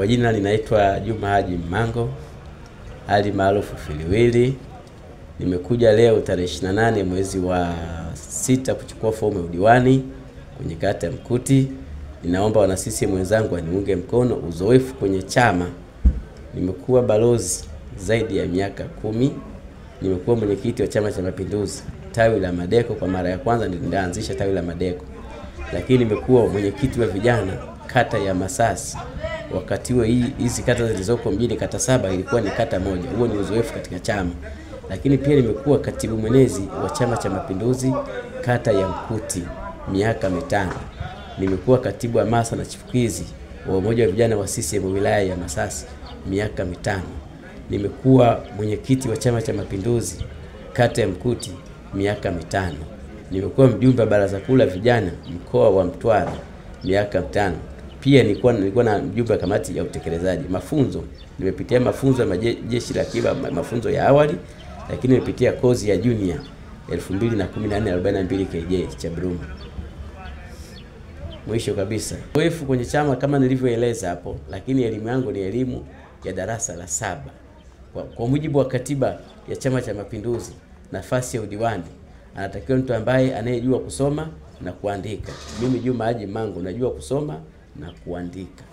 Kwa jina ninaitwa Juma Haji Mmango, hali maarufu Filiwili. Nimekuja leo tarehe 28 mwezi wa 6 kuchukua fomu ya udiwani kwenye kata ya Mkuti. Ninaomba wana CCM wenzangu waniunge mkono. Uzoefu kwenye chama, nimekuwa balozi zaidi ya miaka 10. Nimekuwa mwenyekiti wa Chama cha Mapinduzi tawi la Madeko, kwa mara ya kwanza nilianzisha tawi la Madeko. Lakini nimekuwa mwenyekiti wa vijana kata ya Masasi. Wakati huo hizi kata zilizoko mjini kata 7 ilikuwa ni kata moja. Huo ni uzoefu katika chama. Lakini pia nimekuwa katibu mwenezi wa Chama cha Mapinduzi kata ya Mkuti miaka 5. Nimekuwa katibu wa hamasa na chipukizi wa umoja wa vijana wa CCM wilaya ya Masasi miaka 5. Nimekuwa mwenyekiti wa Chama cha Mapinduzi kata ya Mkuti miaka 5. Nimekuwa mjumbe wa baraza kuu la vijana mkoa wa Mtwara miaka 5. Pia nilikuwa na mjumbe wa kamati ya utekelezaji. Mafunzo, nimepitia mafunzo ya jeshi la akiba, mafunzo ya awali, lakini nimepitia kozi ya junior 2014-42 KJ cha Bruma. Mwisho kabisa, uzoefu kwenye chama kama nilivyoeleza hapo, lakini elimu yangu ni elimu ya darasa la 7. Kwa mujibu wa katiba ya Chama cha Mapinduzi, nafasi ya udiwani anatakiwa mtu ambaye anayejua kusoma na kuandika. Mimi Juma Haji Mmango najua kusoma na kuandika.